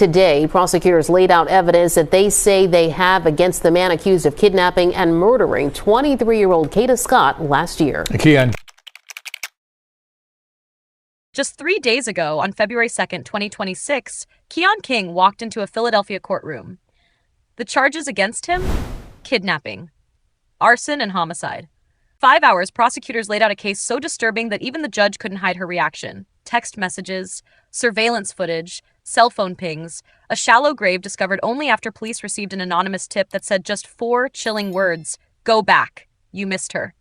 today. Prosecutors laid out evidence that they say they have against the man accused of kidnapping and murdering 23-year-old Kada Scott last year. Just 3 days ago, on February 2nd, 2026, Keon King walked into a Philadelphia courtroom. The charges against him? Kidnapping, arson, and homicide. 5 hours, prosecutors laid out a case so disturbing that even the judge couldn't hide her reaction. Text messages, surveillance footage, cell phone pings, a shallow grave discovered only after police received an anonymous tip that said just 4 chilling words: "Go back, you missed her."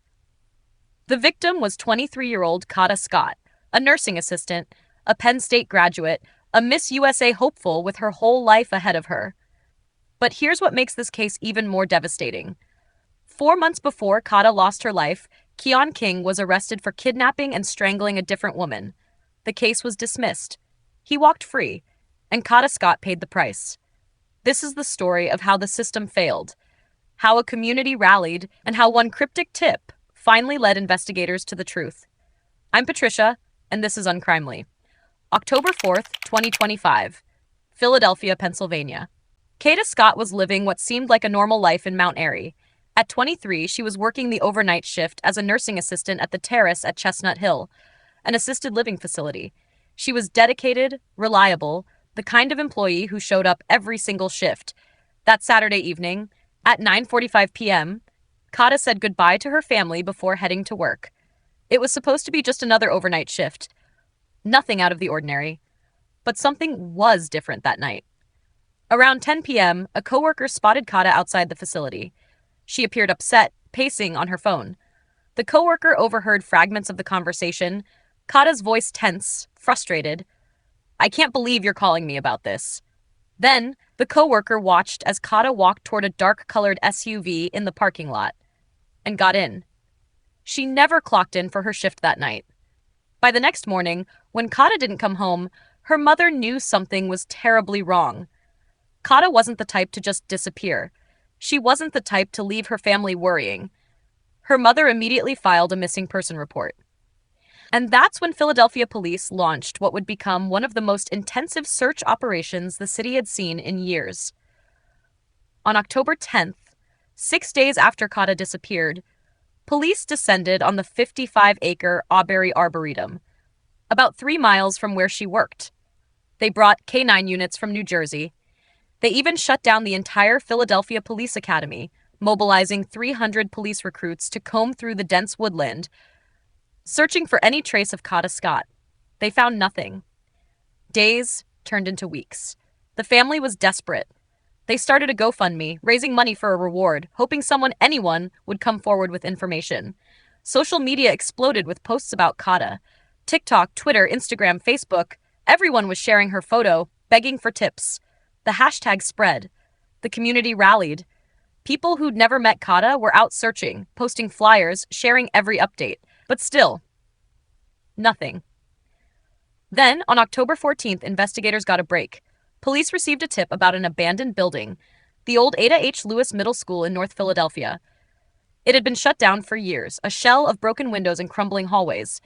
The victim was 23-year-old Kada Scott, a nursing assistant, a Penn State graduate, a Miss USA hopeful with her whole life ahead of her. But here's what makes this case even more devastating. 4 months before Kada lost her life, Keon King was arrested for kidnapping and strangling a different woman. The case was dismissed. He walked free, and Kada Scott paid the price. This is the story of how the system failed, how a community rallied, and how one cryptic tip finally led investigators to the truth. I'm Patricia, and this is Uncrimely. October 4th, 2025, Philadelphia, Pennsylvania. Kata Scott was living what seemed like a normal life in Mount Airy. At 23, she was working the overnight shift as a nursing assistant at the Terrace at Chestnut Hill, an assisted living facility. She was dedicated, reliable, the kind of employee who showed up every single shift. That Saturday evening, at 9:45 p.m., Kata said goodbye to her family before heading to work. It was supposed to be just another overnight shift. Nothing out of the ordinary. But something was different that night. Around 10 p.m., a coworker spotted Kata outside the facility. She appeared upset, pacing on her phone. The coworker overheard fragments of the conversation, Kata's voice tense, frustrated. "I can't believe you're calling me about this." Then, the coworker watched as Kata walked toward a dark-colored SUV in the parking lot and got in. She never clocked in for her shift that night. By the next morning, when Kata didn't come home, her mother knew something was terribly wrong. Kata wasn't the type to just disappear. She wasn't the type to leave her family worrying. Her mother immediately filed a missing person report. And that's when Philadelphia police launched what would become one of the most intensive search operations the city had seen in years. On October 10th, 6 days after Kata disappeared, police descended on the 55-acre Auberry Arboretum, about 3 miles from where she worked. They brought K-9 units from New Jersey. They even shut down the entire Philadelphia Police Academy, mobilizing 300 police recruits to comb through the dense woodland, searching for any trace of Kada Scott. They found nothing. Days turned into weeks. The family was desperate. They started a GoFundMe, raising money for a reward, hoping anyone would come forward with information. Social media exploded with posts about Kada. TikTok, Twitter, Instagram, Facebook, everyone was sharing her photo, begging for tips. The hashtag spread. The community rallied. People who'd never met Kada were out searching, posting flyers, sharing every update. But still, nothing. Then, on October 14th, investigators got a break. Police received a tip about an abandoned building, the old Ada H. Lewis Middle School in North Philadelphia. It had been shut down for years, a shell of broken windows and crumbling hallways.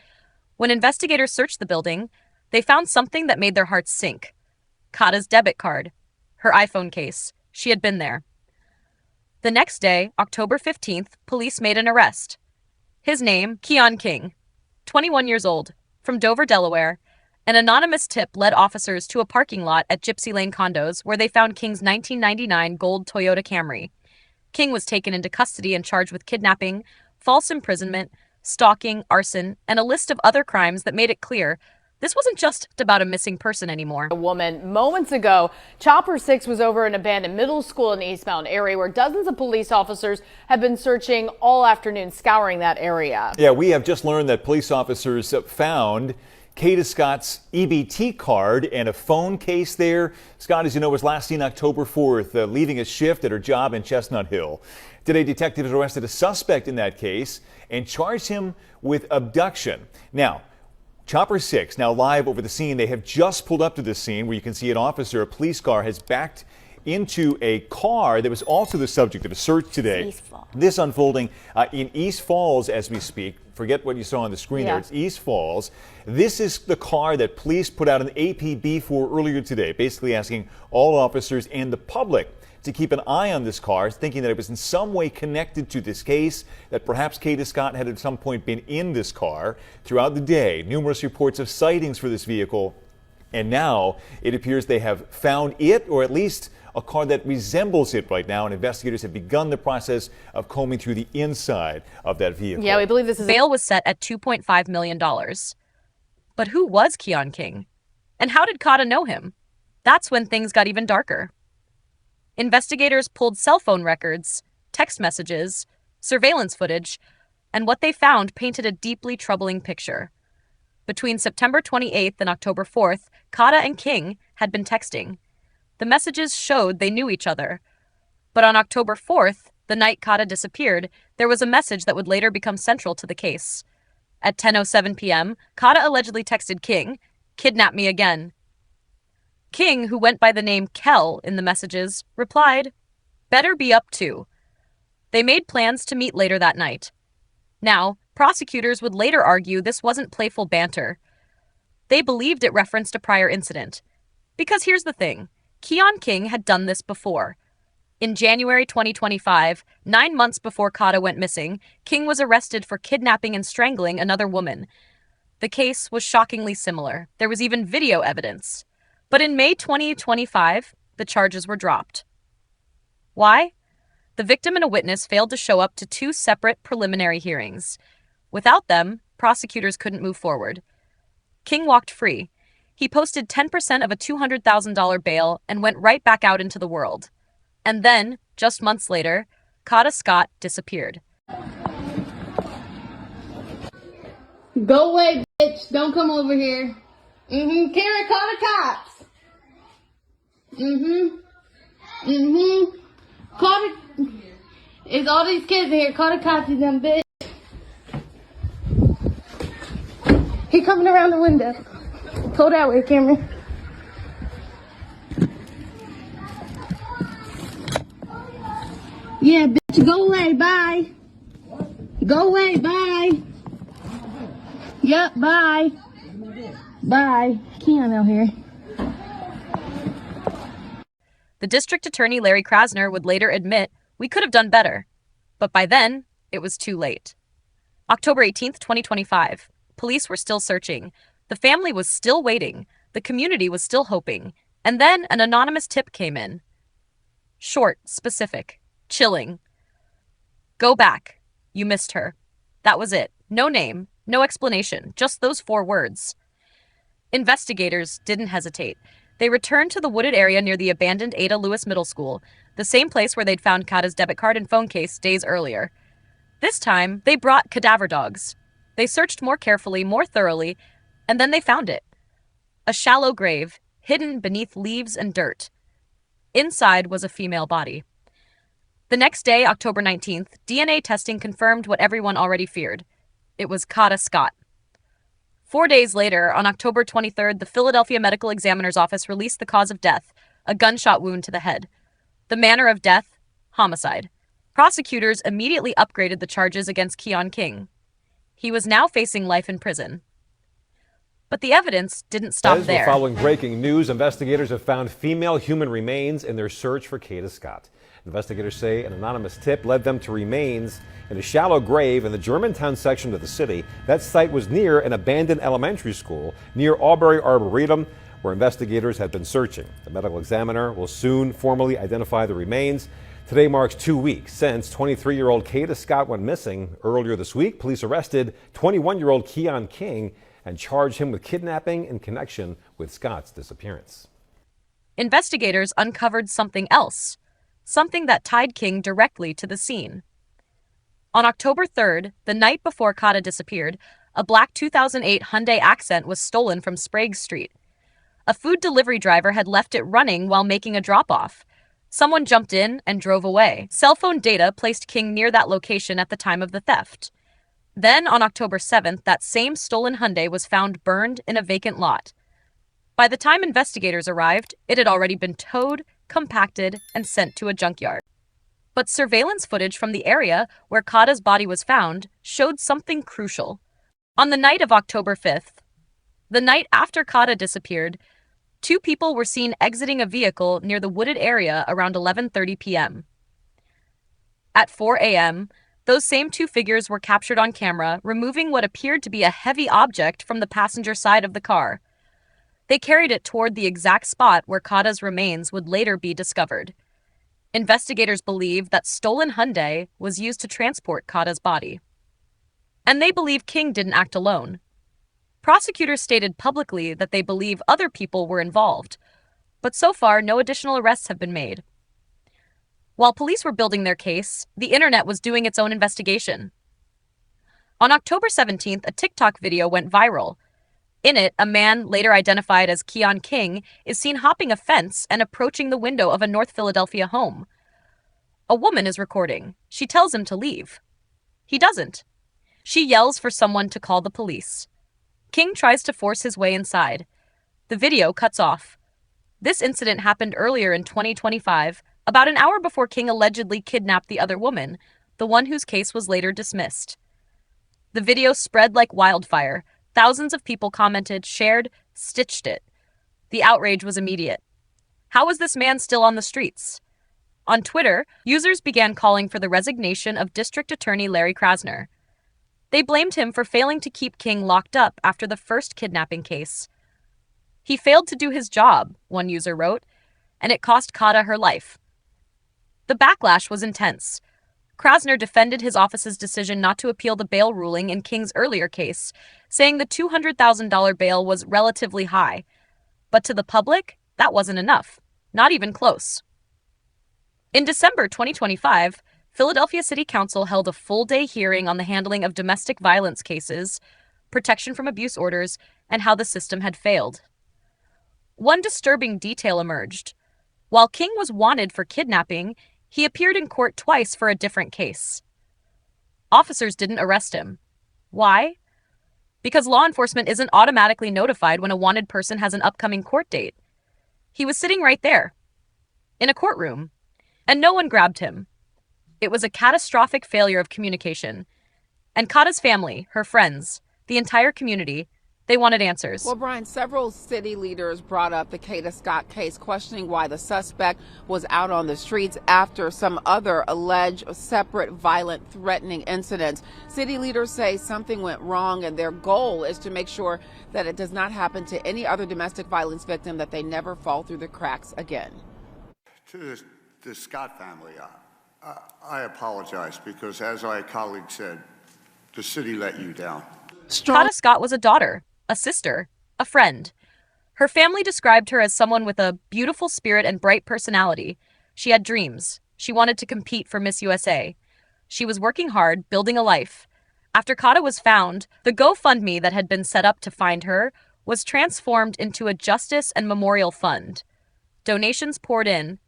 When investigators searched the building, they found something that made their hearts sink. Kata's debit card. Her iPhone case. She had been there. The next day, October 15th, police made an arrest. His name, Keon King, 21 years old, from Dover, Delaware. An anonymous tip led officers to a parking lot at Gypsy Lane Condos where they found King's 1999 gold Toyota Camry. King was taken into custody and charged with kidnapping, false imprisonment, stalking, arson, and a list of other crimes that made it clear this wasn't just about a missing person anymore. A woman moments ago, Chopper 6 was over an abandoned middle school in the East Mountain area where dozens of police officers have been searching all afternoon, scouring that area. Yeah, we have just learned that police officers found Kata Scott's EBT card and a phone case there. Scott, as you know, was last seen October 4th, leaving a shift at her job in Chestnut Hill. Today, detectives arrested a suspect in that case and charged him with abduction. Now, Chopper 6 now live over the scene. They have just pulled up to this scene where you can see an officer, a police car, has backed into a car that was also the subject of a search today. This unfolding in East Falls as we speak. forget what you saw on the screen Yeah. there. It's East Falls. This is the car that police put out an APB for earlier today, basically asking all officers and the public to keep an eye on this car, thinking that it was in some way connected to this case, that perhaps Kada Scott had at some point been in this car. Throughout the day, numerous reports of sightings for this vehicle, and now it appears they have found it, or at least a car that resembles it right now, and investigators have begun the process of combing through the inside of that vehicle. Yeah, we believe this is Bail was set at $2.5 million. But who was Keon King? And how did Kata know him? That's when things got even darker. Investigators pulled cell phone records, text messages, surveillance footage, and what they found painted a deeply troubling picture. Between September 28th and October 4th, Kata and King had been texting. The messages showed they knew each other. But on October 4th, the night Kata disappeared, there was a message that would later become central to the case. At 10:07 p.m., Kata allegedly texted King, "Kidnap me again." King, who went by the name Kel in the messages, replied, "Better be up too." They made plans to meet later that night. Now, prosecutors would later argue this wasn't playful banter. They believed it referenced a prior incident. Because here's the thing, Keon King had done this before. In January 2025, 9 months before Kata went missing, King was arrested for kidnapping and strangling another woman. The case was shockingly similar. There was even video evidence. But in May 2025, the charges were dropped. Why? The victim and a witness failed to show up to 2 separate preliminary hearings. Without them, prosecutors couldn't move forward. King walked free. He posted 10% of a $200,000 bail and went right back out into the world. And then, just months later, Kada Scott disappeared. Go away, bitch. Don't come over here. Karen, call the cops. Call the... It's all these kids in here. Call the cops, you dumb bitch. He coming around the window. Go that way, Cameron. Yeah, bitch, go away, bye. Go away, bye. Yep, bye. Bye. Keon out here. The district attorney Larry Krasner would later admit, "We could have done better." But by then, it was too late. October 18th, 2025. Police were still searching. The family was still waiting. The community was still hoping. And then an anonymous tip came in. Short, specific, chilling. "Go back. You missed her." That was it. No name, no explanation, just those 4 words. Investigators didn't hesitate. They returned to the wooded area near the abandoned Ada Lewis Middle School, the same place where they'd found Kata's debit card and phone case days earlier. This time, they brought cadaver dogs. They searched more carefully, more thoroughly, and then they found it. A shallow grave, hidden beneath leaves and dirt. Inside was a female body. The next day, October 19th, DNA testing confirmed what everyone already feared. It was Kada Scott. 4 days later, on October 23rd, the Philadelphia Medical Examiner's Office released the cause of death, a gunshot wound to the head. The manner of death, homicide. Prosecutors immediately upgraded the charges against Keon King. He was now facing life in prison. But the evidence didn't stop there. Following breaking news, investigators have found female human remains in their search for Kada Scott. Investigators say an anonymous tip led them to remains in a shallow grave in the Germantown section of the city. That site was near an abandoned elementary school near Aubrey Arboretum, where investigators had been searching. The medical examiner will soon formally identify the remains. Today marks 2 weeks since 23-year-old Kada Scott went missing. Earlier this week, police arrested 21-year-old Keon King and charged him with kidnapping in connection with Scott's disappearance. Investigators uncovered something else, something that tied King directly to the scene. On October 3rd, the night before Kata disappeared, a black 2008 Hyundai Accent was stolen from Sprague Street. A food delivery driver had left it running while making a drop-off. Someone jumped in and drove away. Cell phone data placed King near that location at the time of the theft. Then, on October 7th, that same stolen Hyundai was found burned in a vacant lot. By the time investigators arrived, it had already been towed, compacted, and sent to a junkyard. But surveillance footage from the area where Kata's body was found showed something crucial. On the night of October 5th, the night after Kata disappeared, 2 people were seen exiting a vehicle near the wooded area around 11:30 p.m. At 4 a.m., those same 2 figures were captured on camera removing what appeared to be a heavy object from the passenger side of the car. They carried it toward the exact spot where Kata's remains would later be discovered. Investigators believe that stolen Hyundai was used to transport Kata's body. And they believe King didn't act alone. Prosecutors stated publicly that they believe other people were involved, but so far no additional arrests have been made. While police were building their case, the internet was doing its own investigation. On October 17th, a TikTok video went viral. In it, a man, later identified as Keon King, is seen hopping a fence and approaching the window of a North Philadelphia home. A woman is recording. She tells him to leave. He doesn't. She yells for someone to call the police. King tries to force his way inside. The video cuts off. This incident happened earlier in 2025, about an hour before King allegedly kidnapped the other woman, the one whose case was later dismissed. The video spread like wildfire. Thousands of people commented, shared, stitched it. The outrage was immediate. How was this man still on the streets? On Twitter, users began calling for the resignation of District Attorney Larry Krasner. They blamed him for failing to keep King locked up after the first kidnapping case. He failed to do his job, one user wrote, and it cost Kata her life. The backlash was intense. Krasner defended his office's decision not to appeal the bail ruling in King's earlier case, saying the $200,000 bail was relatively high. But to the public, that wasn't enough. Not even close. In December 2025, Philadelphia City Council held a full-day hearing on the handling of domestic violence cases, protection from abuse orders, and how the system had failed. One disturbing detail emerged. While King was wanted for kidnapping, he appeared in court twice for a different case. Officers didn't arrest him. Why? Because law enforcement isn't automatically notified when a wanted person has an upcoming court date. He was sitting right there, in a courtroom, and no one grabbed him. It was a catastrophic failure of communication. And Kata's family, her friends, the entire community, they wanted answers. Well, Brian, several city leaders brought up the Kada Scott case, questioning why the suspect was out on the streets after some other alleged separate violent, threatening incidents. City leaders say something went wrong, and their goal is to make sure that it does not happen to any other domestic violence victim, that they never fall through the cracks again. To the Scott family, I apologize because, as my colleague said, the city let you down. Kada Scott was a daughter, a sister, a friend. Her family described her as someone with a beautiful spirit and bright personality. She had dreams. She wanted to compete for Miss USA. She was working hard, building a life. After Kata was found, the GoFundMe that had been set up to find her was transformed into a justice and memorial fund. Donations poured in,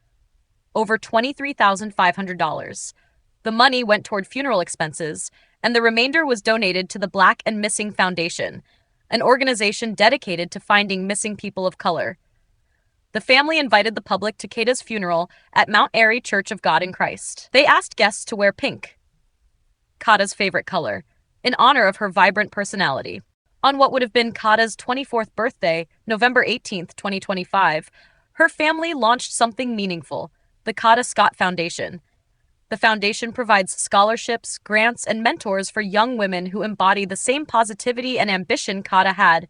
over $23,500. The money went toward funeral expenses, and the remainder was donated to the Black and Missing Foundation, an organization dedicated to finding missing people of color. The family invited the public to Kata's funeral at Mount Airy Church of God in Christ. They asked guests to wear pink, Kata's favorite color, in honor of her vibrant personality. On what would have been Kata's 24th birthday, November 18th, 2025, her family launched something meaningful, the Kada Scott Foundation. The foundation provides scholarships, grants, and mentors for young women who embody the same positivity and ambition Kata had.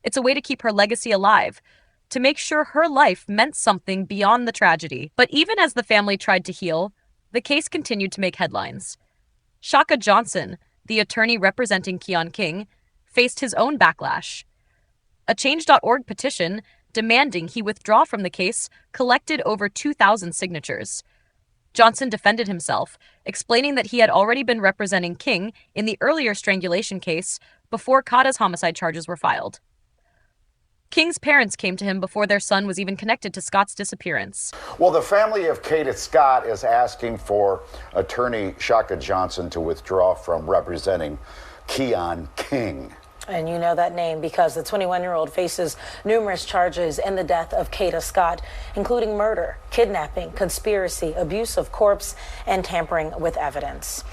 It's a way to keep her legacy alive, to make sure her life meant something beyond the tragedy. But even as the family tried to heal, the case continued to make headlines. Shaka Johnson, the attorney representing Keon King, faced his own backlash. A Change.org petition demanding he withdraw from the case collected over 2,000 signatures. Johnson defended himself, explaining that he had already been representing King in the earlier strangulation case before Kata's homicide charges were filed. King's parents came to him before their son was even connected to Scott's disappearance. Well, the family of Kada Scott is asking for attorney Shaka Johnson to withdraw from representing Keon King. And you know that name because the 21-year-old faces numerous charges in the death of Kada Scott, including murder, kidnapping, conspiracy, abuse of corpse, and tampering with evidence.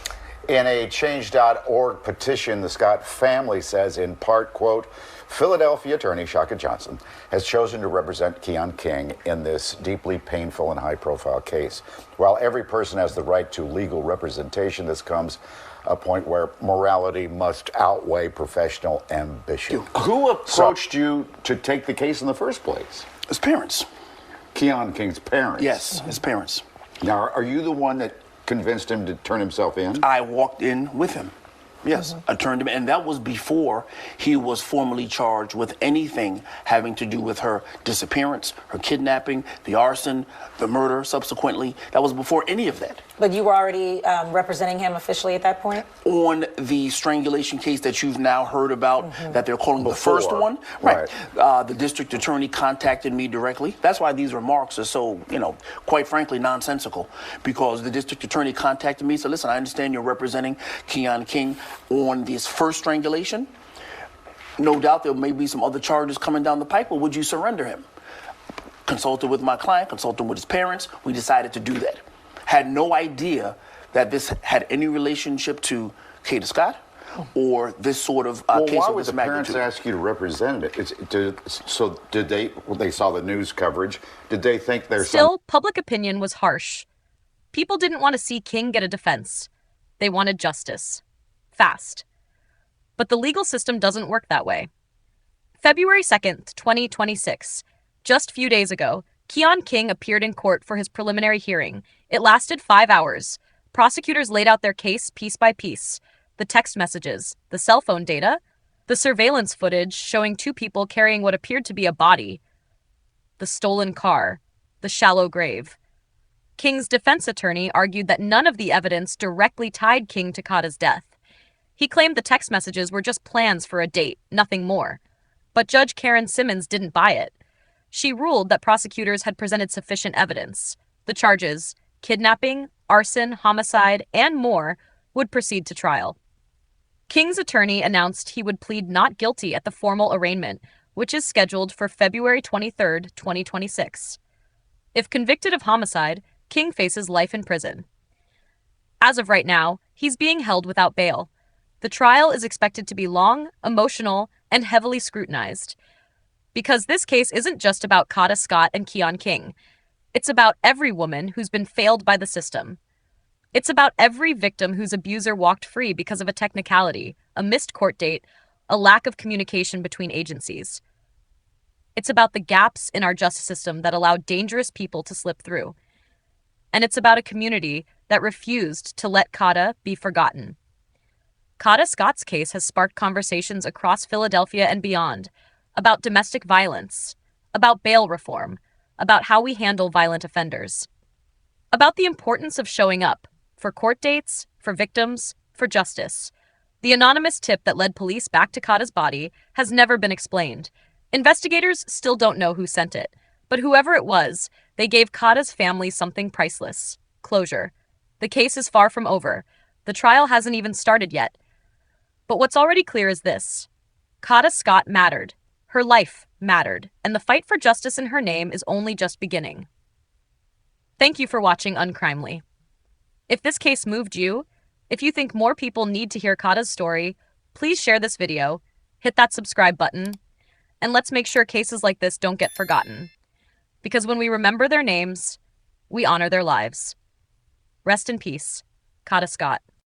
In a change.org petition, the Scott family says in part, quote, Philadelphia attorney Shaka Johnson has chosen to represent Keon King in this deeply painful and high-profile case. While every person has the right to legal representation, this comes a point where morality must outweigh professional ambition. Who approached you to take the case in the first place? His parents. Keon King's parents? Yes, his parents. Now, are you the one that convinced him to turn himself in? I walked in with him. Yes, I turned him in, and that was before he was formally charged with anything having to do with her disappearance, her kidnapping, the arson, the murder subsequently. That was before any of that. But you were already representing him officially at that point? On the strangulation case that you've now heard about, that they're calling the first one. Right. The district attorney contacted me directly. That's why these remarks are so, quite frankly, nonsensical. Because the district attorney contacted me and said, listen, I understand you're representing Keon King on this first strangulation. No doubt there may be some other charges coming down the pipe, but would you surrender him? Consulted with my client, consulted with his parents. We decided to do that. Had no idea that this had any relationship to Kata Scott or this sort of case of this magnitude. Why would the parents ask you to represent it? So did they saw the news coverage, did they think there's Still, public opinion was harsh. People didn't want to see King get a defense. They wanted justice. Fast. But the legal system doesn't work that way. February 2nd, 2026. Just a few days ago, Keon King appeared in court for his preliminary hearing. It lasted 5 hours. Prosecutors laid out their case piece by piece. The text messages, the cell phone data, the surveillance footage showing two people carrying what appeared to be a body, the stolen car, the shallow grave. King's defense attorney argued that none of the evidence directly tied King to Kata's death. He claimed the text messages were just plans for a date, nothing more. But Judge Karen Simmons didn't buy it. She ruled that prosecutors had presented sufficient evidence. The charges, kidnapping, arson, homicide, and more, would proceed to trial. King's attorney announced he would plead not guilty at the formal arraignment, which is scheduled for February 23, 2026. If convicted of homicide, King faces life in prison. As of right now, he's being held without bail. The trial is expected to be long, emotional, and heavily scrutinized. Because this case isn't just about Kada Scott and Keon King. It's about every woman who's been failed by the system. It's about every victim whose abuser walked free because of a technicality, a missed court date, a lack of communication between agencies. It's about the gaps in our justice system that allow dangerous people to slip through. And it's about a community that refused to let Kada be forgotten. Kada Scott's case has sparked conversations across Philadelphia and beyond about domestic violence, about bail reform, about how we handle violent offenders, about the importance of showing up for court dates, for victims, for justice. The anonymous tip that led police back to Kata's body has never been explained. Investigators still don't know who sent it, but whoever it was, they gave Kata's family something priceless: closure. The case is far from over. The trial hasn't even started yet. But what's already clear is this: Kada Scott mattered. Her life mattered, and the fight for justice in her name is only just beginning. Thank you for watching Uncrimely. If this case moved you, if you think more people need to hear Kata's story, please share this video, hit that subscribe button, and let's make sure cases like this don't get forgotten. Because when we remember their names, we honor their lives. Rest in peace, Kada Scott.